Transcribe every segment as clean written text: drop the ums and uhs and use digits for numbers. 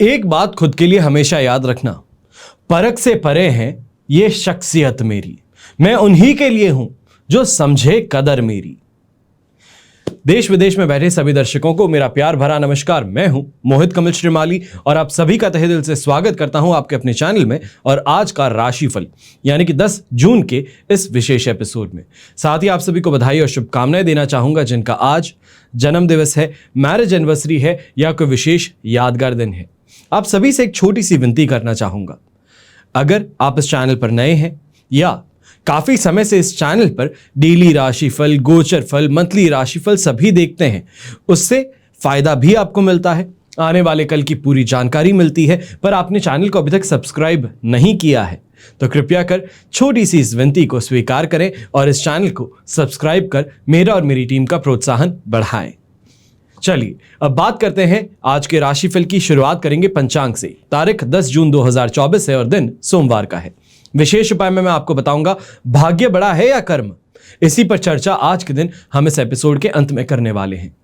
एक बात खुद के लिए हमेशा याद रखना, परख से परे हैं ये शख्सियत मेरी, मैं उन्हीं के लिए हूं जो समझे कदर मेरी। देश विदेश में बैठे सभी दर्शकों को मेरा प्यार भरा नमस्कार। मैं हूं मोहित कमल श्रीमाली और आप सभी का तहे दिल से स्वागत करता हूं आपके अपने चैनल में और आज का राशिफल यानी कि 10 जून के इस विशेष एपिसोड में। साथ ही आप सभी को बधाई और शुभकामनाएं देना चाहूंगा जिनका आज जन्म दिवस है, मैरिज एनिवर्सरी है या कोई विशेष यादगार दिन है। आप सभी से एक छोटी सी विनती करना चाहूंगा, अगर आप इस चैनल पर नए हैं या काफी समय से इस चैनल पर डेली राशिफल, गोचर फल, मंथली राशिफल सभी देखते हैं, उससे फायदा भी आपको मिलता है, आने वाले कल की पूरी जानकारी मिलती है, पर आपने चैनल को अभी तक सब्सक्राइब नहीं किया है तो कृपया कर छोटी सी इस विनती को स्वीकार करें और इस चैनल को सब्सक्राइब कर मेरा और मेरी टीम का प्रोत्साहन बढ़ाएं। चलिए अब बात करते हैं आज के राशिफल की। शुरुआत करेंगे पंचांग से। तारीख 10 जून 2024 है और दिन सोमवार का है। विशेष उपाय में मैं आपको बताऊंगा भाग्य बड़ा है या कर्म, इसी पर चर्चा आज के दिन हम इस एपिसोड के अंत में करने वाले हैं।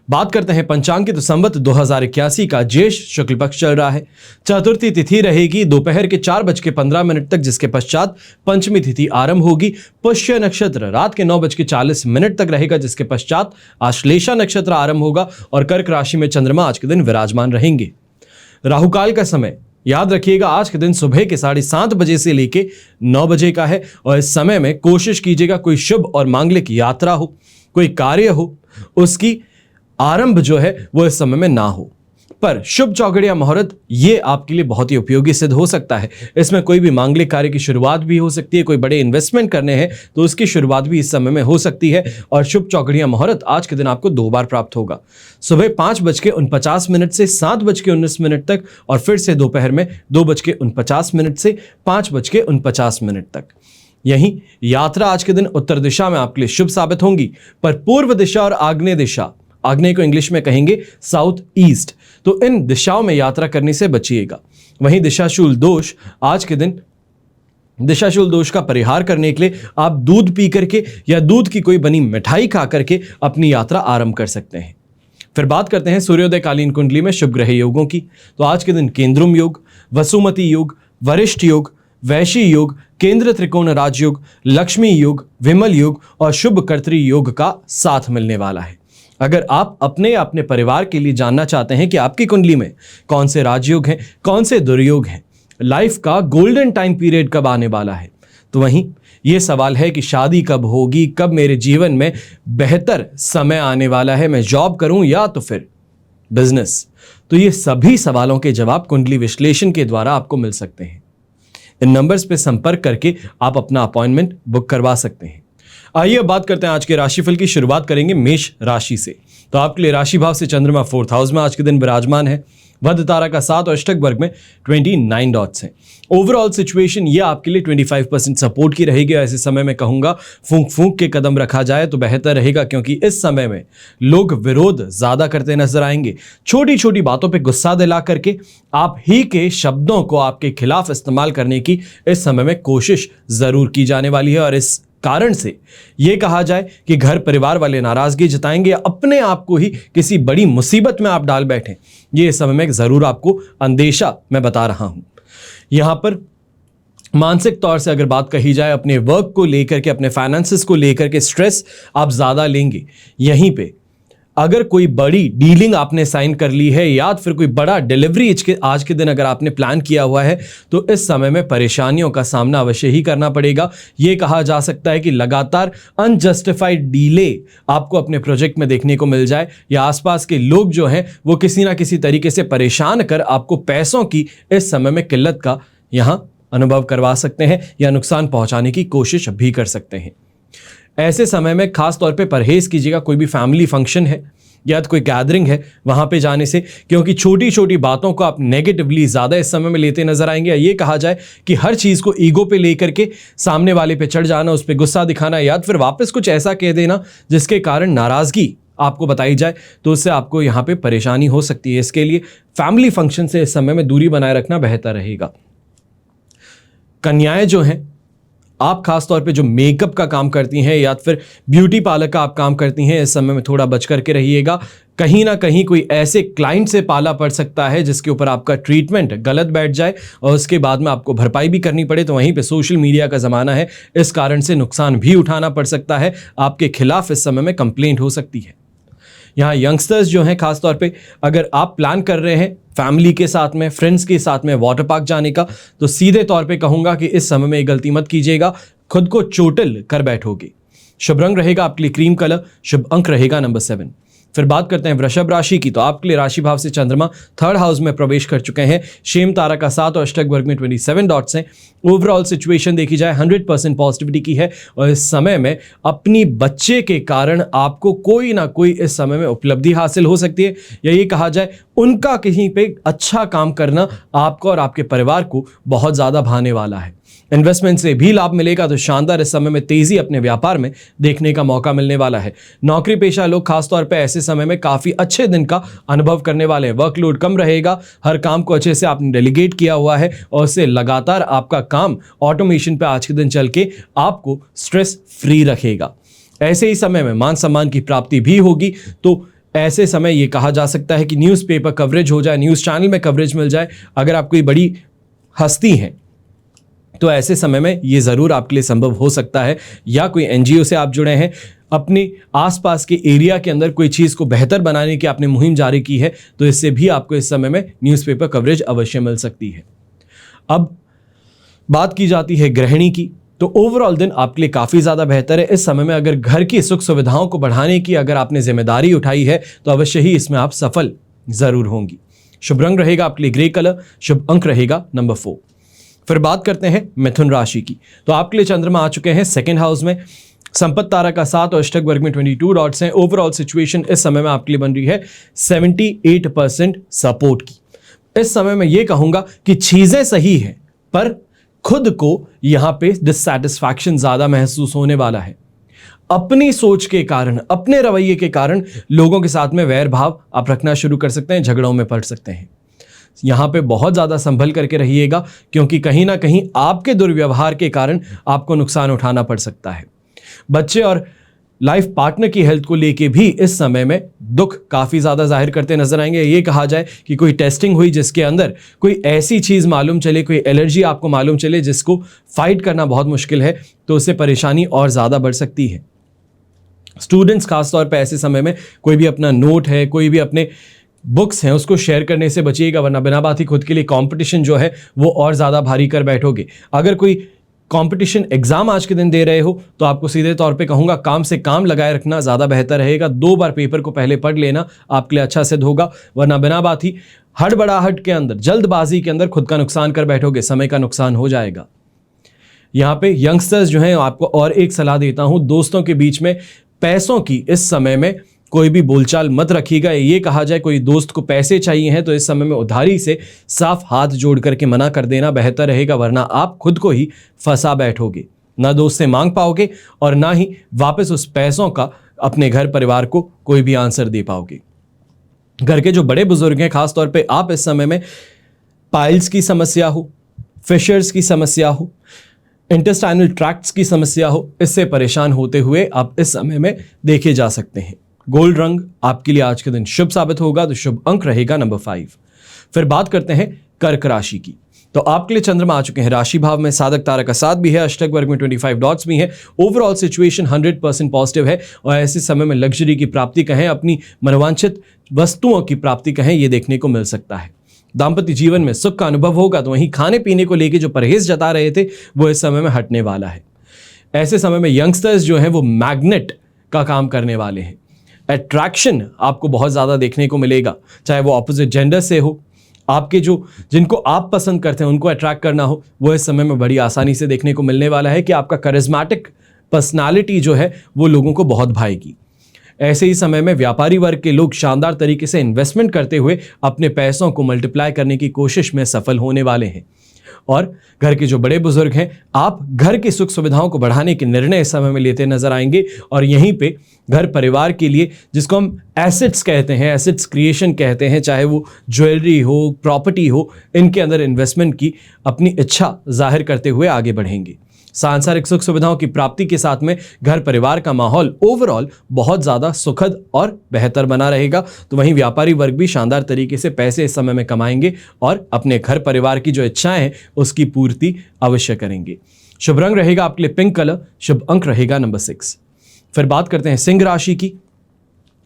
बात करते हैं पंचांग की, तो संवत 2081 का ज्येष्ठ शुक्ल पक्ष चल रहा है। चतुर्थी तिथि रहेगी दोपहर के 4:15 तक, जिसके पश्चात पंचमी तिथि आरंभ होगी। पुष्य नक्षत्र रात के 9:40 तक रहेगा, जिसके पश्चात आश्लेषा नक्षत्र आरंभ होगा और कर्क राशि में चंद्रमा आज के दिन विराजमान रहेंगे। राहुकाल का समय याद रखिएगा, आज के दिन सुबह के 7:30 बजे से लेके 9 बजे का है और इस समय में कोशिश कीजिएगा कोई शुभ और मांगलिक यात्रा हो, कोई कार्य हो, उसकी आरंभ जो है वो इस समय में ना हो। पर शुभ चौघड़ या मुहूर्त ये आपके लिए बहुत ही उपयोगी सिद्ध हो सकता है। इसमें कोई भी मांगलिक कार्य की शुरुआत भी हो सकती है, कोई बड़े इन्वेस्टमेंट करने हैं तो उसकी शुरुआत भी इस समय में हो सकती है। और शुभ चौघड़ या मुहूर्त आज के दिन आपको 2 बार प्राप्त होगा, सुबह 5:49 से 7:19 तक और फिर से दोपहर में 2:49 से 5:49 तक। यही यात्रा आज के दिन उत्तर दिशा में आपके लिए शुभ साबित होंगी, पर पूर्व दिशा और आग्नेय दिशा, आग्नेय को इंग्लिश में कहेंगे साउथ ईस्ट, तो इन दिशाओं में यात्रा करने से बचिएगा। वहीं दिशाशूल दोष, आज के दिन दिशाशूल दोष का परिहार करने के लिए आप दूध पी करके या दूध की कोई बनी मिठाई खा करके अपनी यात्रा आरंभ कर सकते हैं। फिर बात करते हैं सूर्योदय कालीन कुंडली में शुभ ग्रह योगों की, तो आज के दिन केंद्रुम योग, वसुमती योग, वरिष्ठ योग, वैशी योग, केंद्र त्रिकोण राजयोग, लक्ष्मी योग, विमल योग और शुभ कर्तरी योग का साथ मिलने वाला है। अगर आप अपने अपने परिवार के लिए जानना चाहते हैं कि आपकी कुंडली में कौन से राजयोग हैं, कौन से दुर्योग हैं, लाइफ का गोल्डन टाइम पीरियड कब आने वाला है, तो वहीं ये सवाल है कि शादी कब होगी, कब मेरे जीवन में बेहतर समय आने वाला है, मैं जॉब करूं या तो फिर बिजनेस, तो ये सभी सवालों के जवाब कुंडली विश्लेषण के द्वारा आपको मिल सकते हैं। इन नंबर्स पे संपर्क करके आप अपना अपॉइंटमेंट बुक करवा सकते हैं। आइए बात करते हैं आज के राशिफल की। शुरुआत करेंगे मेष राशि से, तो आपके लिए राशि भाव से चंद्रमा 4th हाउस में आज के दिन विराजमान है। वध तारा का 7 और अष्टक वर्ग में 29 डॉट्स हैं। ओवरऑल सिचुएशन ये आपके लिए 25% सपोर्ट की रहेगी। ऐसे समय में कहूंगा फूंक फूंक के कदम रखा जाए तो बेहतर रहेगा, क्योंकि इस समय में लोग विरोध ज्यादा करते नजर आएंगे। छोटी छोटी बातों पे गुस्सा दिला करके आप ही के शब्दों को आपके खिलाफ इस्तेमाल करने की इस समय में कोशिश जरूर की जाने वाली है और इस कारण से यह कहा जाए कि घर परिवार वाले नाराजगी जताएंगे या अपने आप को ही किसी बड़ी मुसीबत में आप डाल बैठे, ये समय में जरूर आपको अंदेशा मैं बता रहा हूं। यहां पर मानसिक तौर से अगर बात कही जाए, अपने वर्क को लेकर के, अपने फाइनेंसेस को लेकर के स्ट्रेस आप ज्यादा लेंगे। यहीं पे अगर कोई बड़ी डीलिंग आपने साइन कर ली है या फिर कोई बड़ा डिलीवरी आज के दिन अगर आपने प्लान किया हुआ है तो इस समय में परेशानियों का सामना अवश्य ही करना पड़ेगा। यह कहा जा सकता है कि लगातार अनजस्टिफाइड डीले आपको अपने प्रोजेक्ट में देखने को मिल जाए या आसपास के लोग जो हैं वो किसी ना किसी तरीके से परेशान कर आपको पैसों की इस समय में किल्लत का यहां अनुभव करवा सकते हैं या नुकसान पहुंचाने की कोशिश भी कर सकते हैं। ऐसे समय में खास तौर पे परहेज कीजिएगा, कोई भी फैमिली फंक्शन है या तो कोई गैदरिंग है वहां पे जाने से, क्योंकि छोटी छोटी बातों को आप नेगेटिवली ज्यादा इस समय में लेते नजर आएंगे। ये कहा जाए कि हर चीज को ईगो पे लेकर के सामने वाले पे चढ़ जाना, उस पर गुस्सा दिखाना या फिर वापस कुछ ऐसा कह देना जिसके कारण नाराजगी आपको बताई जाए, तो उससे आपको यहाँ पे परेशानी हो सकती है। इसके लिए फैमिली फंक्शन से इस समय में दूरी बनाए रखना बेहतर रहेगा। कन्याएं जो हैं आप खास तौर पे जो मेकअप का काम करती हैं या फिर ब्यूटी पार्लर का आप काम करती हैं, इस समय में थोड़ा बच करके रहिएगा। कहीं ना कहीं कोई ऐसे क्लाइंट से पाला पड़ सकता है जिसके ऊपर आपका ट्रीटमेंट गलत बैठ जाए और उसके बाद में आपको भरपाई भी करनी पड़े। तो वहीं पे सोशल मीडिया का ज़माना है, इस कारण से नुकसान भी उठाना पड़ सकता है। आपके खिलाफ इस समय में कंप्लेंट हो सकती है। यहाँ यंगस्टर्स जो हैं, खासतौर पे अगर आप प्लान कर रहे हैं फैमिली के साथ में, फ्रेंड्स के साथ में वाटर पार्क जाने का, तो सीधे तौर पे कहूंगा कि इस समय में गलती मत कीजिएगा, खुद को चोटिल कर बैठोगे। शुभ रंग रहेगा आपके लिए क्रीम कलर, शुभ अंक रहेगा नंबर 7। फिर बात करते हैं वृषभ राशि की। तो आपके लिए राशि भाव से चंद्रमा 3rd हाउस में प्रवेश कर चुके हैं। शेम तारा का 7 और अष्टक वर्ग में 27 डॉट्स हैं। ओवरऑल सिचुएशन देखी जाए 100% पॉजिटिविटी की है और इस समय में अपनी बच्चे के कारण आपको कोई ना कोई इस समय में उपलब्धि हासिल हो सकती है, या ये कहा जाए उनका कहीं पे अच्छा काम करना आपको और आपके परिवार को बहुत ज़्यादा भाने वाला है। इन्वेस्टमेंट से भी लाभ मिलेगा, तो शानदार इस समय में तेजी अपने व्यापार में देखने का मौका मिलने वाला है। नौकरी पेशा लोग खासतौर पे ऐसे समय में काफ़ी अच्छे दिन का अनुभव करने वाले हैं। वर्कलोड कम रहेगा, हर काम को अच्छे से आपने डेलीगेट किया हुआ है और उससे लगातार आपका काम ऑटोमेशन पे आज के दिन चल के आपको स्ट्रेस फ्री रखेगा। ऐसे ही समय में मान सम्मान की प्राप्ति भी होगी। तो ऐसे समय ये कहा जा सकता है कि न्यूज़पेपर कवरेज हो जाए, न्यूज़ चैनल में कवरेज मिल जाए। अगर आप कोई बड़ी हस्ती हैं तो ऐसे समय में ये ज़रूर आपके लिए संभव हो सकता है, या कोई एनजीओ से आप जुड़े हैं, अपने आसपास के एरिया के अंदर कोई चीज़ को बेहतर बनाने की आपने मुहिम जारी की है, तो इससे भी आपको इस समय में न्यूज़पेपर कवरेज अवश्य मिल सकती है। अब बात की जाती है गृहिणी की, तो ओवरऑल दिन आपके लिए काफ़ी ज़्यादा बेहतर है। इस समय में अगर घर की सुख सुविधाओं को बढ़ाने की अगर आपने जिम्मेदारी उठाई है तो अवश्य ही इसमें आप सफल ज़रूर होंगी। शुभ रंग रहेगा आपके लिए ग्रे कलर, शुभ अंक रहेगा नंबर 4। फिर बात करते हैं मिथुन राशि की। तो आपके लिए चंद्रमा आ चुके हैं 2nd हाउस में। संपत्ति तारा का 7 और अष्टक वर्ग में 22 डॉट्स हैं। ओवरऑल सिचुएशन इस समय में आपके लिए बन रही है 78% सपोर्ट की। इस समय में ये कहूंगा कि चीजें सही हैं, पर खुद को यहां पे डिससैटिस्फैक्शन ज्यादा महसूस होने वाला है। अपनी सोच के कारण, अपने रवैये के कारण लोगों के साथ में वैर भाव आप रखना शुरू कर सकते हैं, झगड़ों में पड़ सकते हैं। यहाँ पे बहुत ज़्यादा संभल करके रहिएगा, क्योंकि कहीं ना कहीं आपके दुर्व्यवहार के कारण आपको नुकसान उठाना पड़ सकता है। बच्चे और लाइफ पार्टनर की हेल्थ को लेके भी इस समय में दुख काफ़ी ज़्यादा जाहिर करते नजर आएंगे। ये कहा जाए कि कोई टेस्टिंग हुई जिसके अंदर कोई ऐसी चीज़ मालूम चले, कोई एलर्जी आपको मालूम चले जिसको फाइट करना बहुत मुश्किल है, तो उससे परेशानी और ज़्यादा बढ़ सकती है। स्टूडेंट्स खासतौर पर ऐसे समय में कोई भी अपना नोट है, कोई भी अपने बुक्स हैं, उसको शेयर करने से बचिएगा, वरना बिना बात ही खुद के लिए कंपटीशन जो है वो और ज़्यादा भारी कर बैठोगे। अगर कोई कंपटीशन एग्जाम आज के दिन दे रहे हो तो आपको सीधे तौर पे कहूँगा काम से काम लगाए रखना ज़्यादा बेहतर रहेगा। 2 बार पेपर को पहले पढ़ लेना आपके लिए अच्छा सिद्ध होगा, वरना बिना बात ही हड़बड़ाहट के अंदर, जल्दबाजी के अंदर खुद का नुकसान कर बैठोगे, समय का नुकसान हो जाएगा। यहाँ पे यंगस्टर्स जो हैं, आपको और एक सलाह देता हूँ, दोस्तों के बीच में पैसों की इस समय में कोई भी बोलचाल मत रखिएगा। ये कहा जाए कोई दोस्त को पैसे चाहिए हैं तो इस समय में उधारी से साफ हाथ जोड़ करके मना कर देना बेहतर रहेगा, वरना आप खुद को ही फंसा बैठोगे। ना दोस्त से मांग पाओगे और ना ही वापस उस पैसों का अपने घर परिवार को कोई भी आंसर दे पाओगे। घर के जो बड़े बुजुर्ग हैं, खासतौर पे आप इस समय में पाइल्स की समस्या हो, फिशर्स की समस्या हो, इंटेस्टाइनल ट्रैक्ट्स की समस्या हो, इससे परेशान होते हुए आप इस समय में देखे जा सकते हैं। गोल्ड रंग आपके लिए आज के दिन शुभ साबित होगा, तो शुभ अंक रहेगा नंबर 5। फिर बात करते हैं कर्क राशि की। तो आपके लिए चंद्रमा आ चुके हैं राशि भाव में, साधक तारा का 7 भी है, अष्टक वर्ग में 25 डॉट्स भी हैं। ओवरऑल सिचुएशन 100% पॉजिटिव है और ऐसे समय में लग्जरी की प्राप्ति कहें, अपनी मनोवांछित वस्तुओं की प्राप्ति कहें, ये देखने को मिल सकता है। दाम्पत्य जीवन में सुख का अनुभव होगा, तो वहीं खाने पीने को लेकर जो परहेज जता रहे थे वो इस समय में हटने वाला है। ऐसे समय में यंगस्टर्स जो हैं वो मैग्नेट का काम करने वाले हैं। अट्रैक्शन आपको बहुत ज़्यादा देखने को मिलेगा, चाहे वो ऑपोजिट जेंडर से हो, आपके जो जिनको आप पसंद करते हैं उनको अट्रैक्ट करना हो, वो इस समय में बड़ी आसानी से देखने को मिलने वाला है कि आपका करिश्मेटिक पर्सनालिटी जो है वो लोगों को बहुत भाएगी। ऐसे ही समय में व्यापारी वर्ग के लोग शानदार तरीके से इन्वेस्टमेंट करते हुए अपने पैसों को मल्टीप्लाई करने की कोशिश में सफल होने वाले हैं। और घर के जो बड़े बुजुर्ग हैं, आप घर की सुख सुविधाओं को बढ़ाने के निर्णय इस समय में लेते नजर आएंगे और यहीं पे घर परिवार के लिए, जिसको हम एसेट्स कहते हैं, एसेट्स क्रिएशन कहते हैं, चाहे वो ज्वेलरी हो, प्रॉपर्टी हो, इनके अंदर इन्वेस्टमेंट की अपनी इच्छा जाहिर करते हुए आगे बढ़ेंगे। सांसारिक सुख सुविधाओं की प्राप्ति के साथ में घर परिवार का माहौल ओवरऑल बहुत ज्यादा सुखद और बेहतर बना रहेगा। तो वहीं व्यापारी वर्ग भी शानदार तरीके से पैसे इस समय में कमाएंगे और अपने घर परिवार की जो इच्छाएं हैं उसकी पूर्ति अवश्य करेंगे। शुभ रंग रहेगा आपके लिए पिंक कलर, शुभ अंक रहेगा नंबर 6। फिर बात करते हैं सिंह राशि की।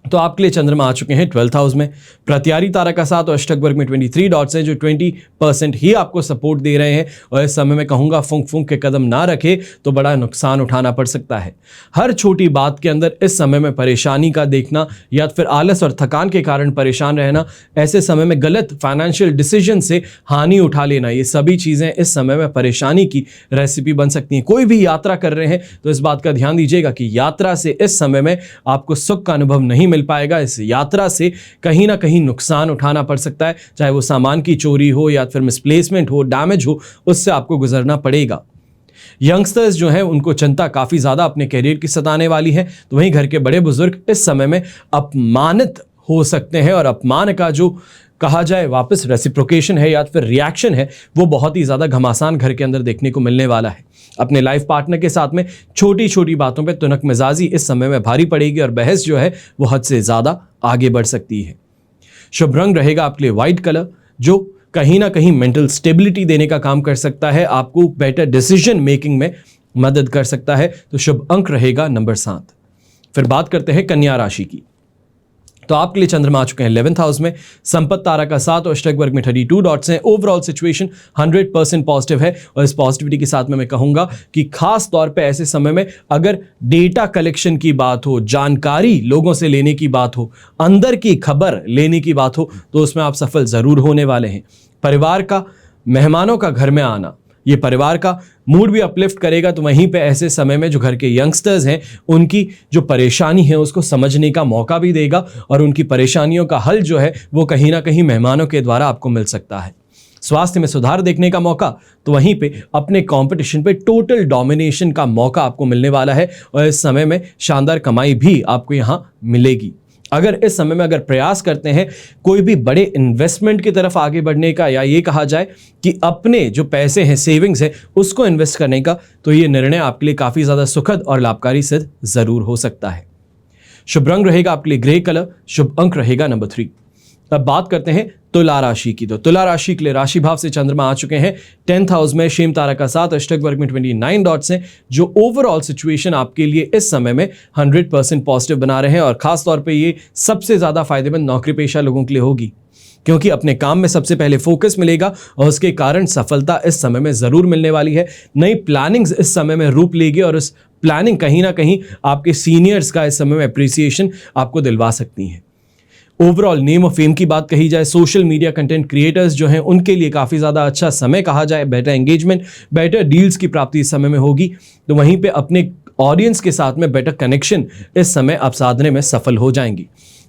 तो आपके लिए चंद्रमा आ चुके हैं 12th हाउस में। प्रत्यारी तारा का साथ और अष्टक वर्ग में 23 डॉट्स हैं जो 20% ही आपको सपोर्ट दे रहे हैं। और इस समय में कहूंगा फूंक फूंक के कदम ना रखे तो बड़ा नुकसान उठाना पड़ सकता है। हर छोटी बात के अंदर इस समय में परेशानी का देखना या फिर आलस और थकान के कारण परेशान रहना, ऐसे समय में गलत फाइनेंशियल डिसीजन से हानि उठा लेना, ये सभी चीजें इस समय में परेशानी की रेसिपी बन सकती हैं। कोई भी यात्रा कर रहे हैं तो इस बात का ध्यान दीजिएगा कि यात्रा से इस समय में आपको सुख का अनुभव नहीं मिल पाएगा। इस यात्रा से कहीं ना कहीं नुकसान उठाना पड़ सकता है, चाहे वो सामान की चोरी हो या फिर मिसप्लेसमेंट हो, डैमेज हो, उससे आपको गुजरना पड़ेगा। यंगस्टर्स जो हैं उनको चिंता काफी ज्यादा अपने करियर की सताने वाली है। तो वहीं घर के बड़े बुजुर्ग इस समय में अपमानित हो सकते हैं और अपमान का जो कहा जाए वापस रेसिप्रोकेशन है या फिर रिएक्शन है वो बहुत ही ज्यादा घमासान घर के अंदर देखने को मिलने वाला है। अपने लाइफ पार्टनर के साथ में छोटी छोटी बातों पे तुनक मिजाजी इस समय में भारी पड़ेगी और बहस जो है वो हद से ज्यादा आगे बढ़ सकती है। शुभ रंग रहेगा आपके लिए व्हाइट कलर, जो कहीं ना कहीं मेंटल स्टेबिलिटी देने का काम कर सकता है, आपको बेटर डिसीजन मेकिंग में मदद कर सकता है। तो शुभ अंक रहेगा नंबर 7। फिर बात करते हैं कन्या राशि की। तो आपके लिए चंद्रमा आ चुके हैं 11th हाउस में। संपत्ति तारा का 7 और अष्टक वर्ग में 32 डॉट्स हैं। ओवरऑल सिचुएशन 100% पॉजिटिव है और इस पॉजिटिविटी के साथ में मैं कहूंगा कि खास तौर पे ऐसे समय में अगर डेटा कलेक्शन की बात हो, जानकारी लोगों से लेने की बात हो, अंदर की खबर लेने की बात हो, तो उसमें आप सफल जरूर होने वाले हैं। परिवार का, मेहमानों का घर में आना ये परिवार का मूड भी अपलिफ्ट करेगा। तो वहीं पे ऐसे समय में जो घर के यंगस्टर्स हैं उनकी जो परेशानी है उसको समझने का मौका भी देगा और उनकी परेशानियों का हल जो है वो कहीं ना कहीं मेहमानों के द्वारा आपको मिल सकता है। स्वास्थ्य में सुधार देखने का मौका, तो वहीं पे अपने कंपटीशन पे टोटल डोमिनेशन का मौका आपको मिलने वाला है और इस समय में शानदार कमाई भी आपको यहां मिलेगी। अगर इस समय में अगर प्रयास करते हैं कोई भी बड़े इन्वेस्टमेंट की तरफ आगे बढ़ने का, या ये कहा जाए कि अपने जो पैसे हैं, सेविंग्स है, उसको इन्वेस्ट करने का, तो ये निर्णय आपके लिए काफी ज्यादा सुखद और लाभकारी सिद्ध जरूर हो सकता है। शुभ रंग रहेगा आपके लिए ग्रे कलर, शुभ अंक रहेगा नंबर 3। अब बात करते हैं तुला राशि की। तो तुला राशि के लिए राशि भाव से चंद्रमा आ चुके हैं 10th हाउस में। शेम तारा का 7 अष्टक वर्ग में 29 डॉट्स हैं जो ओवरऑल सिचुएशन आपके लिए इस समय में 100% पॉजिटिव बना रहे हैं और खास तौर पे ये सबसे ज्यादा फायदेमंद नौकरी पेशा लोगों के लिए होगी, क्योंकि अपने काम में सबसे पहले फोकस मिलेगा और उसके कारण सफलता इस समय में जरूर मिलने वाली है। नई प्लानिंग्स इस समय में रूप लेगी और उस प्लानिंग कहीं ना कहीं आपके सीनियर्स का इस समय में अप्रिसिएशन आपको दिलवा सकती है। ओवरऑल नेम ऑफ फेम की बात कही जाए, सोशल मीडिया कंटेंट क्रिएटर्स जो हैं उनके लिए काफी ज्यादा अच्छा समय कहा जाए। बेटर एंगेजमेंट, बेटर डील्स की प्राप्ति इस समय में होगी। तो वहीं पे अपने ऑडियंस के साथ में बेटर कनेक्शन इस समय आप साधने में सफल हो जाएंगी।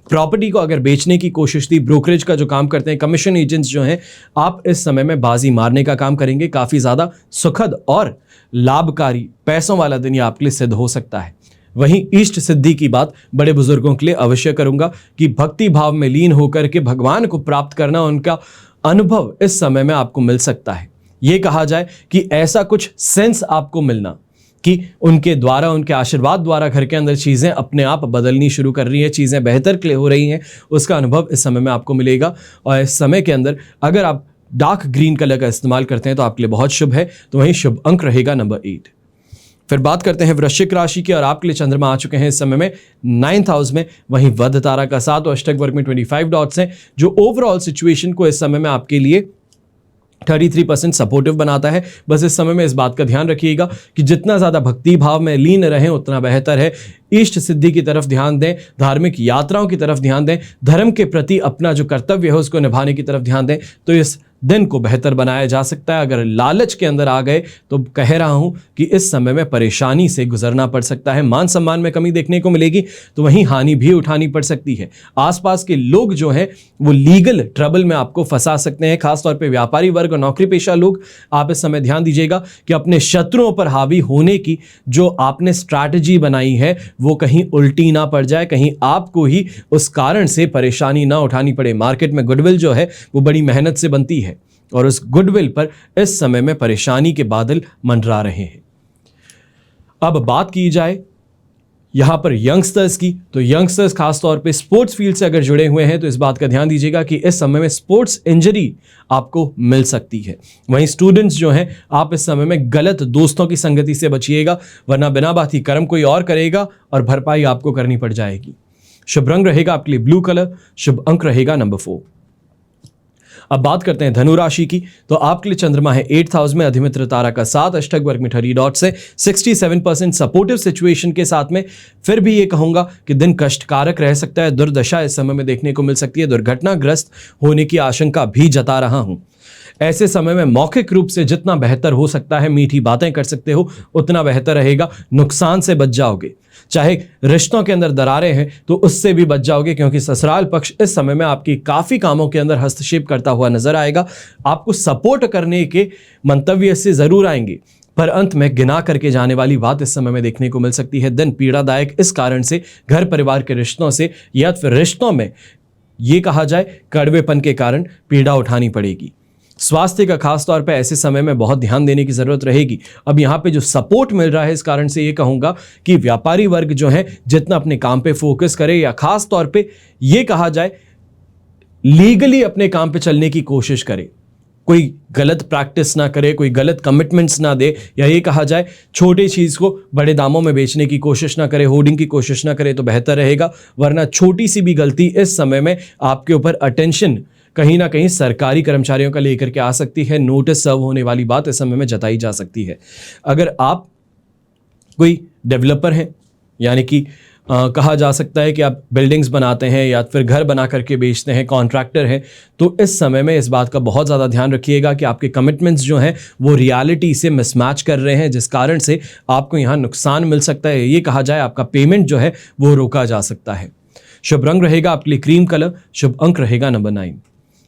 प्रॉपर्टी को अगर बेचने की कोशिश थी, ब्रोकरेज का जो काम करते हैं, कमीशन एजेंट्स जो हैं, आप इस समय में बाजी मारने का काम करेंगे। काफी ज्यादा सुखद और लाभकारी पैसों वाला दिन यह आपके लिए सिद्ध हो सकता है। वहीं इष्ट सिद्धि की बात बड़े बुजुर्गों के लिए अवश्य करूंगा कि भक्ति भाव में लीन होकर के भगवान को प्राप्त करना, उनका अनुभव इस समय में आपको मिल सकता है। यह कहा जाए कि ऐसा कुछ सेंस आपको मिलना कि उनके द्वारा, उनके आशीर्वाद द्वारा घर के अंदर चीजें अपने आप बदलनी शुरू कर रही हैं, चीजें बेहतर के लिए हो रही हैं, उसका अनुभव इस समय में आपको मिलेगा। और इस समय के अंदर अगर आप डार्क ग्रीन कलर का इस्तेमाल करते हैं तो आपके लिए बहुत शुभ है। तो वहीं शुभ अंक रहेगा नंबर 8। फिर बात करते हैं वृश्चिक राशि की और आपके लिए चंद्रमा आ चुके हैं इस समय में 9th हाउस में। वहीं वध तारा का 7 और अष्टक वर्ग में 25 डॉट्स हैं जो ओवरऑल सिचुएशन को इस समय में आपके लिए 33% सपोर्टिव बनाता है। बस इस समय में इस बात का ध्यान रखिएगा कि जितना ज्यादा भक्ति भाव में लीन रहें उतना बेहतर है। इष्ट सिद्धि की तरफ ध्यान दें, धार्मिक यात्राओं की तरफ ध्यान दें, धर्म के प्रति अपना जो कर्तव्य है उसको निभाने की तरफ ध्यान दें, तो इस दिन को बेहतर बनाया जा सकता है। अगर लालच के अंदर आ गए तो कह रहा हूं कि इस समय में परेशानी से गुजरना पड़ सकता है। मान सम्मान में कमी देखने को मिलेगी, तो वहीं हानि भी उठानी पड़ सकती है। आसपास के लोग जो हैं वो लीगल ट्रबल में आपको फंसा सकते हैं। खासतौर पे व्यापारी वर्ग और नौकरी पेशा लोग, आप इस समय ध्यान दीजिएगा कि अपने शत्रुओं पर हावी होने की जो आपने स्ट्रैटेजी बनाई है वो कहीं उल्टी ना पड़ जाए, कहीं आपको ही उस कारण से परेशानी ना उठानी पड़े। मार्केट में गुडविल जो है वो बड़ी मेहनत से बनती है और उस गुडविल पर इस समय में परेशानी के बादल मंडरा रहे हैं। अब बात की जाए यहां पर यंगस्टर्स की, तो यंगस्टर्स खासतौर पे स्पोर्ट्स फील्ड से अगर जुड़े हुए हैं तो इस बात का ध्यान दीजिएगा कि इस समय में स्पोर्ट्स इंजरी आपको मिल सकती है। वहीं स्टूडेंट्स जो हैं, आप इस समय में गलत दोस्तों की संगति से बचिएगा, वरना बिना बात ही कर्म कोई और करेगा और भरपाई आपको करनी पड़ जाएगी। शुभ रंग रहेगा आपके लिए ब्लू कलर, शुभ अंक रहेगा नंबर 4। अब बात करते हैं धनु राशि की, तो आपके लिए चंद्रमा है 8th हाउस में, अधिमित्र तारा का 7 अष्टक वर्ग में 30 डॉट से 67% सपोर्टिव सिचुएशन के साथ में। फिर भी ये कहूंगा कि दिन कष्टकारक रह सकता है, दुर्दशा इस समय में देखने को मिल सकती है, दुर्घटनाग्रस्त होने की आशंका भी जता रहा हूं। ऐसे समय में मौखिक रूप से जितना बेहतर हो सकता है मीठी बातें कर सकते हो उतना बेहतर रहेगा, नुकसान से बच जाओगे। चाहे रिश्तों के अंदर दरारें हैं तो उससे भी बच जाओगे, क्योंकि ससुराल पक्ष इस समय में आपकी काफी कामों के अंदर हस्तक्षेप करता हुआ नजर आएगा। आपको सपोर्ट करने के मंतव्य से जरूर आएंगे, पर अंत में गिना करके जाने वाली बात इस समय में देखने को मिल सकती है। दिन पीड़ादायक इस कारण से घर परिवार के रिश्तों से या फिर रिश्तों में ये कहा जाए कड़वेपन के कारण पीड़ा उठानी पड़ेगी। स्वास्थ्य का खास तौर पे ऐसे समय में बहुत ध्यान देने की जरूरत रहेगी। अब यहाँ पे जो सपोर्ट मिल रहा है इस कारण से ये कहूंगा कि व्यापारी वर्ग जो है जितना अपने काम पे फोकस करे, या खास तौर पे ये कहा जाए लीगली अपने काम पे चलने की कोशिश करे, कोई गलत प्रैक्टिस ना करे, कोई गलत कमिटमेंट्स ना दे, या ये कहा जाए छोटी चीज को बड़े दामों में बेचने की कोशिश ना करे, होर्डिंग की कोशिश ना करे तो बेहतर रहेगा, वरना छोटी सी भी गलती इस समय में आपके ऊपर अटेंशन कहीं ना कहीं सरकारी कर्मचारियों का लेकर के आ सकती है, नोटिस सर्व होने वाली बात इस समय में जताई जा सकती है। अगर आप कोई डेवलपर हैं, यानी कि कहा जा सकता है कि आप बिल्डिंग्स बनाते हैं या फिर घर बना करके बेचते हैं, कॉन्ट्रैक्टर हैं, तो इस समय में इस बात का बहुत ज़्यादा ध्यान रखिएगा कि आपके कमिटमेंट्स जो हैं वो रियलिटी से मिसमैच कर रहे हैं, जिस कारण से आपको यहाँ नुकसान मिल सकता है। ये कहा जाए आपका पेमेंट जो है वो रोका जा सकता है। शुभ रंग रहेगा आपके लिए क्रीम कलर, शुभ अंक रहेगा नंबर 9।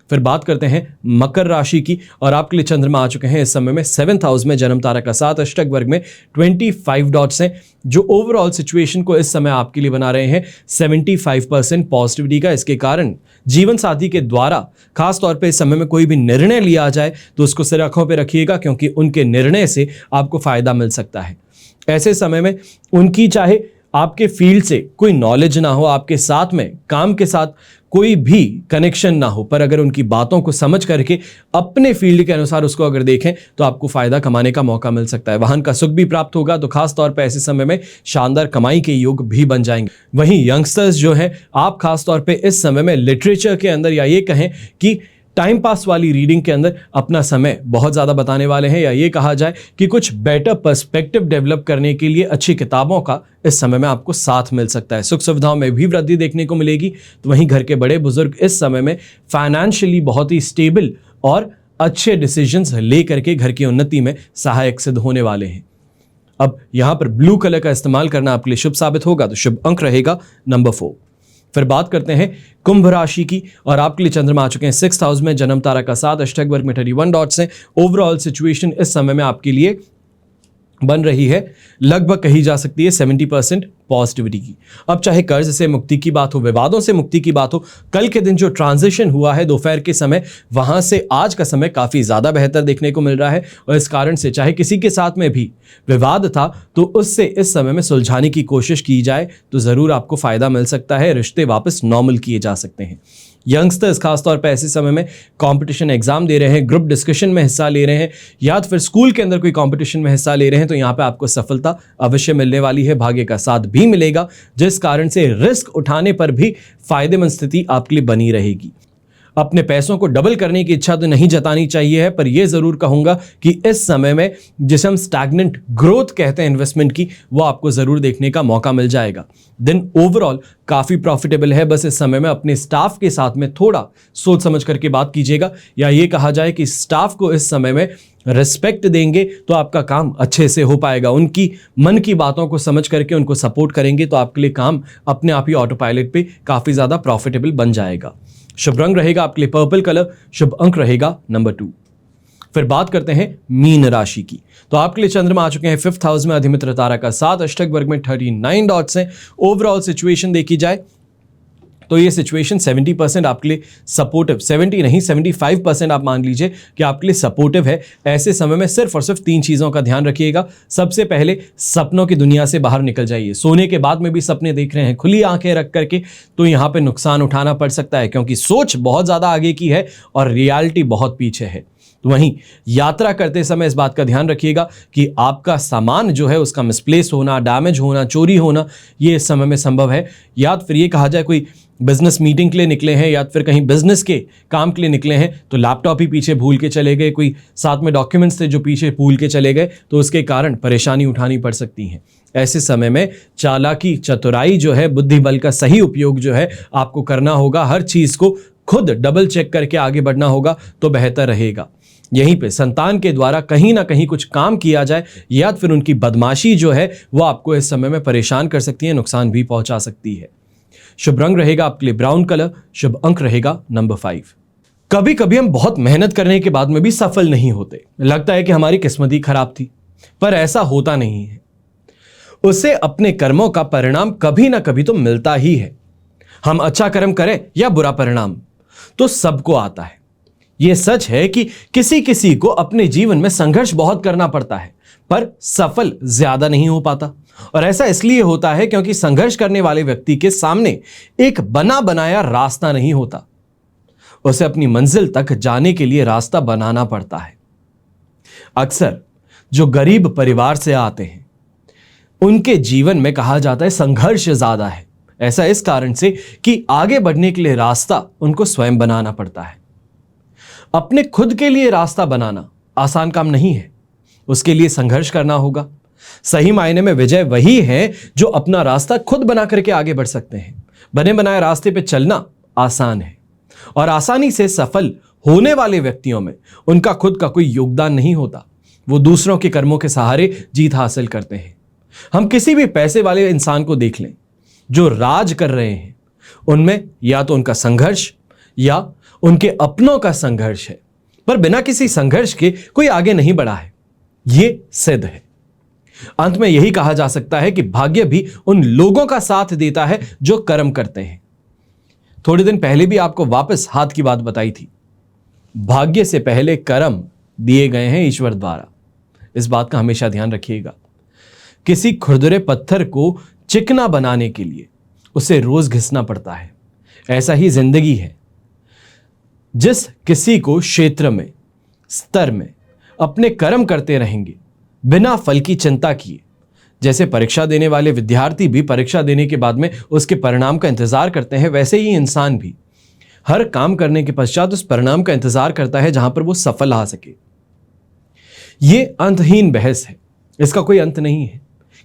फिर बात करते हैं मकर राशि की, और आपके लिए चंद्रमा आ चुके हैं इस समय में 7th हाउस में, जन्म तारा का 7 अष्टक वर्ग में 25 डॉट्स हैं, जो ओवरऑल सिचुएशन को इस समय आपके लिए बना रहे हैं 75% पॉजिटिविटी का। इसके कारण जीवन साथी के द्वारा खास तौर पे इस समय में कोई भी निर्णय लिया जाए तो उसको सिर आंखों पे रखिएगा, क्योंकि उनके निर्णय से आपको फायदा मिल सकता है। ऐसे समय में उनकी चाहे आपके फील्ड से कोई नॉलेज ना हो, आपके साथ में काम के साथ कोई भी कनेक्शन ना हो, पर अगर उनकी बातों को समझ करके अपने फील्ड के अनुसार उसको अगर देखें तो आपको फायदा कमाने का मौका मिल सकता है। वाहन का सुख भी प्राप्त होगा, तो खास तौर पर ऐसे समय में शानदार कमाई के योग भी बन जाएंगे। वहीं यंगस्टर्स जो हैं, आप खास तौर पे इस समय में लिटरेचर के अंदर, या ये कहें कि टाइम पास वाली रीडिंग के अंदर अपना समय बहुत ज़्यादा बताने वाले हैं, या ये कहा जाए कि कुछ बेटर पर्सपेक्टिव डेवलप करने के लिए अच्छी किताबों का इस समय में आपको साथ मिल सकता है। सुख सुविधाओं में भी वृद्धि देखने को मिलेगी। तो वहीं घर के बड़े बुजुर्ग इस समय में फाइनेंशियली बहुत ही स्टेबल और अच्छे डिसीजंस ले करके घर की उन्नति में सहायक सिद्ध होने वाले हैं। अब यहाँ पर ब्लू कलर का इस्तेमाल करना आपके लिए शुभ साबित होगा, तो शुभ अंक रहेगा नंबर 4। फिर बात करते हैं कुंभ राशि की, और आपके लिए चंद्रमा आ चुके हैं 6th हाउस में, जन्म तारा का 7 अष्टक वर्ग में 31 डॉट्स हैं। ओवरऑल सिचुएशन इस समय में आपके लिए बन रही है लगभग कही जा सकती है 70% पॉजिटिविटी की। अब चाहे कर्ज से मुक्ति की बात हो, विवादों से मुक्ति की बात हो, कल के दिन जो ट्रांजिशन हुआ है दोपहर के समय, वहां से आज का समय काफी ज्यादा बेहतर देखने को मिल रहा है, और इस कारण से चाहे किसी के साथ में भी विवाद था तो उससे इस समय में सुलझाने की कोशिश की जाए तो जरूर आपको फायदा मिल सकता है, रिश्ते वापस नॉर्मल किए जा सकते हैं। यंगस्टर्स खासतौर पर ऐसे समय में कंपटीशन एग्जाम दे रहे हैं, ग्रुप डिस्कशन में हिस्सा ले रहे हैं, या फिर स्कूल के अंदर कोई कंपटीशन में हिस्सा ले रहे हैं, तो यहाँ पे आपको सफलता अवश्य मिलने वाली है, भाग्य का साथ भी मिलेगा, जिस कारण से रिस्क उठाने पर भी फायदेमंद स्थिति आपके लिए बनी रहेगी। अपने पैसों को डबल करने की इच्छा तो नहीं जतानी चाहिए है, पर यह जरूर कहूंगा कि इस समय में जिसे हम स्टैग्नेंट ग्रोथ कहते हैं इन्वेस्टमेंट की, वो आपको जरूर देखने का मौका मिल जाएगा। दिन ओवरऑल काफी प्रॉफिटेबल है, बस इस समय में अपने स्टाफ के साथ में थोड़ा सोच समझ करके बात कीजिएगा, या ये कहा जाए कि स्टाफ को इस समय में रिस्पेक्ट देंगे तो आपका काम अच्छे से हो पाएगा। उनकी मन की बातों को समझ करके उनको सपोर्ट करेंगे तो आपके लिए काम अपने आप ही ऑटो पायलट पे काफी ज्यादा प्रॉफिटेबल बन जाएगा। शुभ रंग रहेगा आपके लिए पर्पल कलर, शुभ अंक रहेगा नंबर 2। फिर बात करते हैं मीन राशि की, तो आपके लिए चंद्रमा आ चुके हैं 5th हाउस में, अधिमित्र तारा का 7 अष्टक वर्ग में 39 डॉट्स हैं। ओवरऑल सिचुएशन देखी जाए तो ये सिचुएशन 70% आपके लिए सपोर्टिव, 70 नहीं 75% आप मान लीजिए कि आपके लिए सपोर्टिव है। ऐसे समय में सिर्फ और सिर्फ 3 चीज़ों का ध्यान रखिएगा। सबसे पहले सपनों की दुनिया से बाहर निकल जाइए। सोने के बाद में भी सपने देख रहे हैं खुली आंखें रख करके, तो यहाँ पे नुकसान उठाना पड़ सकता है, क्योंकि सोच बहुत ज़्यादा आगे की है और रियलिटी बहुत पीछे है। वहीं यात्रा करते समय इस बात का ध्यान रखिएगा कि आपका सामान जो है उसका मिसप्लेस होना, डैमेज होना, चोरी होना, ये इस समय में संभव है। या फिर ये कहा जाए कोई बिजनेस मीटिंग के लिए निकले हैं या फिर कहीं बिजनेस के काम के लिए निकले हैं, तो लैपटॉप ही पीछे भूल के चले गए, कोई साथ में डॉक्यूमेंट्स थे जो पीछे भूल के चले गए, तो उसके कारण परेशानी उठानी पड़ सकती है। ऐसे समय में चालाकी, चतुराई जो है, बुद्धि बल का सही उपयोग जो है आपको करना होगा। हर चीज़ को खुद डबल चेक करके आगे बढ़ना होगा तो बेहतर रहेगा। यहीं पे संतान के द्वारा कहीं ना कहीं कुछ काम किया जाए या फिर उनकी बदमाशी जो है वो आपको इस समय में परेशान कर सकती है, नुकसान भी पहुंचा सकती है। शुभ रंग रहेगा आपके लिए ब्राउन कलर, शुभ अंक रहेगा नंबर 5। कभी कभी हम बहुत मेहनत करने के बाद में भी सफल नहीं होते, लगता है कि हमारी किस्मत ही खराब थी, पर ऐसा होता नहीं है। उसे अपने कर्मों का परिणाम कभी ना कभी तो मिलता ही है। हम अच्छा कर्म करें या बुरा परिणाम तो सबको आता है। यह सच है कि किसी किसी को अपने जीवन में संघर्ष बहुत करना पड़ता है, पर सफल ज्यादा नहीं हो पाता। और ऐसा इसलिए होता है क्योंकि संघर्ष करने वाले व्यक्ति के सामने एक बना बनाया रास्ता नहीं होता। उसे अपनी मंजिल तक जाने के लिए रास्ता बनाना पड़ता है। अक्सर जो गरीब परिवार से आते हैं उनके जीवन में कहा जाता है संघर्ष ज्यादा है। ऐसा इस कारण से कि आगे बढ़ने के लिए रास्ता उनको स्वयं बनाना पड़ता है। अपने खुद के लिए रास्ता बनाना आसान काम नहीं है, उसके लिए संघर्ष करना होगा। सही मायने में विजय वही है जो अपना रास्ता खुद बना करके आगे बढ़ सकते हैं। बने बनाए रास्ते पे चलना आसान है और आसानी से सफल होने वाले व्यक्तियों में उनका खुद का कोई योगदान नहीं होता। वो दूसरों के कर्मों के सहारे जीत हासिल करते हैं। हम किसी भी पैसे वाले इंसान को देख लें जो राज कर रहे हैं, उनमें या तो उनका संघर्ष या उनके अपनों का संघर्ष है, पर बिना किसी संघर्ष के कोई आगे नहीं बढ़ा है। यह सिद्ध है। अंत में यही कहा जा सकता है कि भाग्य भी उन लोगों का साथ देता है जो कर्म करते हैं। थोड़े दिन पहले भी आपको वापस हाथ की बात बताई थी। भाग्य से पहले कर्म दिए गए हैं ईश्वर द्वारा। इस बात का हमेशा ध्यान रखिएगा। किसी खुरदुरे पत्थर को चिकना बनाने के लिए उसे रोज घिसना पड़ता है। ऐसा ही जिंदगी है। जिस किसी को क्षेत्र में, स्तर में अपने कर्म करते रहेंगे बिना फल की चिंता किए, जैसे परीक्षा देने वाले विद्यार्थी भी परीक्षा देने के बाद में उसके परिणाम का इंतजार करते हैं, वैसे ही इंसान भी हर काम करने के पश्चात उस परिणाम का इंतजार करता है जहां पर वो सफल आ सके। ये अंतहीन बहस है, इसका कोई अंत नहीं है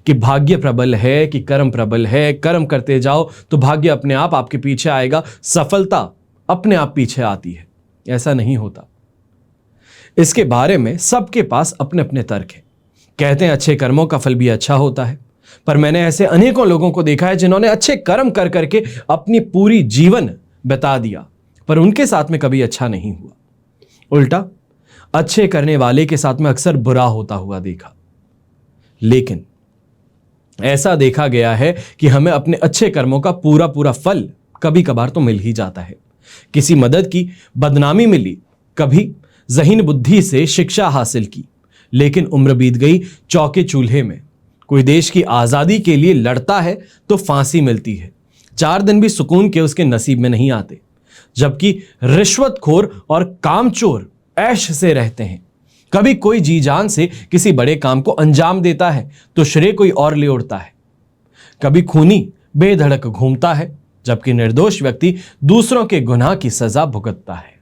कि भाग्य प्रबल है कि कर्म प्रबल है। कर्म करते जाओ तो भाग्य अपने आप आपके पीछे आएगा, सफलता अपने आप पीछे आती है। ऐसा नहीं होता। इसके बारे में सबके पास अपने अपने तर्क हैं। कहते हैं अच्छे कर्मों का फल भी अच्छा होता है, पर मैंने ऐसे अनेकों लोगों को देखा है जिन्होंने अच्छे कर्म कर करके अपनी पूरी जीवन बिता दिया, पर उनके साथ में कभी अच्छा नहीं हुआ। उल्टा अच्छे करने वाले के साथ में अक्सर बुरा होता हुआ देखा। लेकिन ऐसा देखा गया है कि हमें अपने अच्छे कर्मों का पूरा पूरा फल कभी कभार तो मिल ही जाता है। किसी मदद की बदनामी मिली, कभी ज़हीन बुद्धि से शिक्षा हासिल की, लेकिन उम्र बीत गई चौके चूल्हे में। कोई देश की आज़ादी के लिए लड़ता है तो फांसी मिलती है, 4 दिन भी सुकून के उसके नसीब में नहीं आते। जबकि रिश्वतखोर और कामचोर ऐश से रहते हैं। कभी कोई जी जान से किसी बड़े काम को अंजाम देता है तो श्रेय कोई और ले उड़ता है। कभी खूनी बेधड़क घूमता है, जबकि निर्दोष व्यक्ति दूसरों के गुनाह की सजा भुगतता है।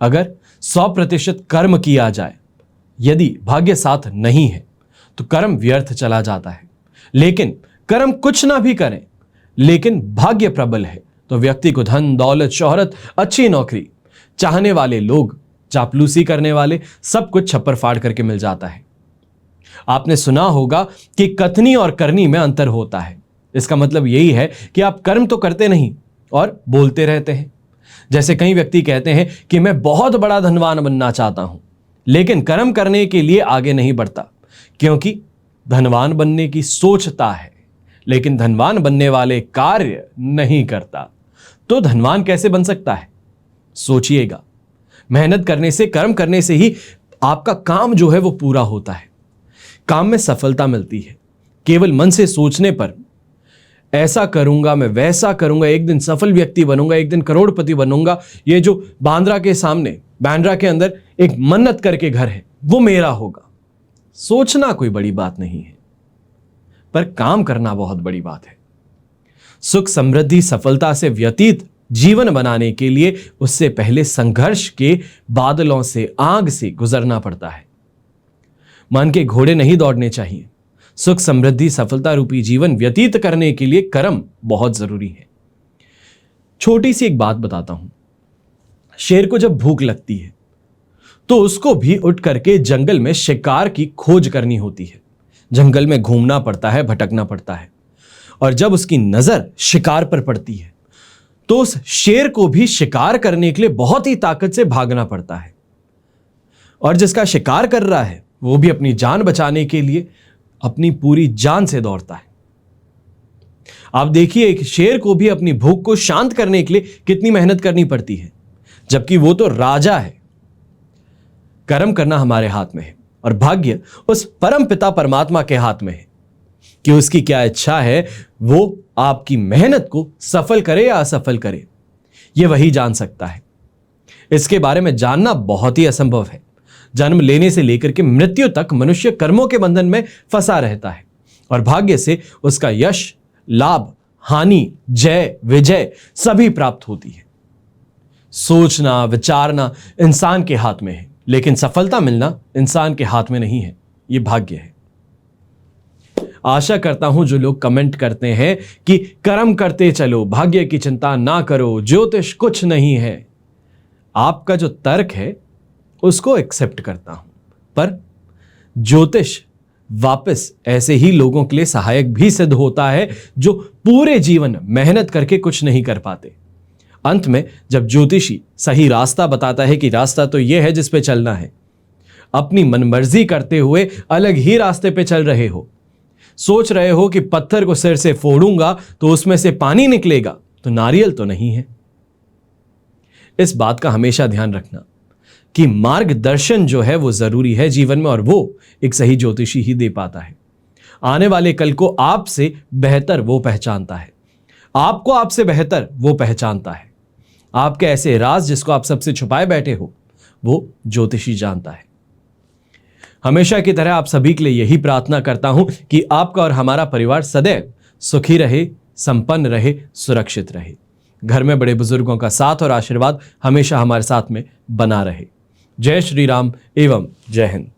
अगर 100% कर्म किया जाए, यदि भाग्य साथ नहीं है तो कर्म व्यर्थ चला जाता है। लेकिन कर्म कुछ ना भी करें, लेकिन भाग्य प्रबल है तो व्यक्ति को धन, दौलत, शोहरत, अच्छी नौकरी, चाहने वाले लोग, चापलूसी करने वाले, सब कुछ छप्पर फाड़ करके मिल जाता है। आपने सुना होगा कि कथनी और करनी में अंतर होता है। इसका मतलब यही है कि आप कर्म तो करते नहीं और बोलते रहते हैं। जैसे कई व्यक्ति कहते हैं कि मैं बहुत बड़ा धनवान बनना चाहता हूं, लेकिन कर्म करने के लिए आगे नहीं बढ़ता, क्योंकि धनवान बनने की सोचता है लेकिन धनवान बनने वाले कार्य नहीं करता, तो धनवान कैसे बन सकता है? सोचिएगा। मेहनत करने से, कर्म करने से ही आपका काम जो है वो पूरा होता है, काम में सफलता मिलती है। केवल मन से सोचने पर ऐसा करूंगा, मैं वैसा करूंगा, एक दिन सफल व्यक्ति बनूंगा, एक दिन करोड़पति बनूंगा, ये जो बांद्रा के सामने, बांद्रा के अंदर एक मन्नत करके घर है, वो मेरा होगा। सोचना कोई बड़ी बात नहीं है, पर काम करना बहुत बड़ी बात है। सुख, समृद्धि, सफलता से व्यतीत जीवन बनाने के लिए उससे पहले संघर्ष के बादलों से, आग से गुजरना पड़ता है। मन के घोड़े नहीं दौड़ने चाहिए। सुख, समृद्धि, सफलता रूपी जीवन व्यतीत करने के लिए कर्म बहुत जरूरी है। छोटी सी एक बात बताता हूं। शेर को जब भूख लगती है तो उसको भी उठ करके जंगल में शिकार की खोज करनी होती है। जंगल में घूमना पड़ता है, भटकना पड़ता है, और जब उसकी नजर शिकार पर पड़ती है तो उस शेर को भी शिकार करने के लिए बहुत ही ताकत से भागना पड़ता है। और जिसका शिकार कर रहा है वो भी अपनी जान बचाने के लिए अपनी पूरी जान से दौड़ता है। आप देखिए, एक शेर को भी अपनी भूख को शांत करने के लिए कितनी मेहनत करनी पड़ती है, जबकि वो तो राजा है। कर्म करना हमारे हाथ में है और भाग्य उस परम पिता परमात्मा के हाथ में है कि उसकी क्या इच्छा है, वो आपकी मेहनत को सफल करे या असफल करे, ये वही जान सकता है। इसके बारे में जानना बहुत ही असंभव है। जन्म लेने से लेकर के मृत्यु तक मनुष्य कर्मों के बंधन में फंसा रहता है और भाग्य से उसका यश, लाभ, हानि, जय, विजय सभी प्राप्त होती है। सोचना, विचारना इंसान के हाथ में है, लेकिन सफलता मिलना इंसान के हाथ में नहीं है, यह भाग्य है। आशा करता हूं जो लोग कमेंट करते हैं कि कर्म करते चलो, भाग्य की चिंता ना करो, ज्योतिष कुछ नहीं है, आपका जो तर्क है उसको एक्सेप्ट करता हूं, पर ज्योतिष वापस ऐसे ही लोगों के लिए सहायक भी सिद्ध होता है जो पूरे जीवन मेहनत करके कुछ नहीं कर पाते। अंत में जब ज्योतिषी सही रास्ता बताता है कि रास्ता तो यह है जिस पे चलना है, अपनी मनमर्जी करते हुए अलग ही रास्ते पे चल रहे हो, सोच रहे हो कि पत्थर को सिर से फोड़ूंगा तो उसमें से पानी निकलेगा, तो नारियल तो नहीं है। इस बात का हमेशा ध्यान रखना कि मार्गदर्शन जो है वो जरूरी है जीवन में, और वो एक सही ज्योतिषी ही दे पाता है। आने वाले कल को आपसे बेहतर वो पहचानता है, आपको आपसे बेहतर वो पहचानता है। आपके ऐसे राज जिसको आप सबसे छुपाए बैठे हो, वो ज्योतिषी जानता है। हमेशा की तरह आप सभी के लिए यही प्रार्थना करता हूं कि आपका और हमारा परिवार सदैव सुखी रहे, संपन्न रहे, सुरक्षित रहे। घर में बड़े बुजुर्गों का साथ और आशीर्वाद हमेशा हमारे साथ में बना रहे। जय श्री राम एवं जय हिंद।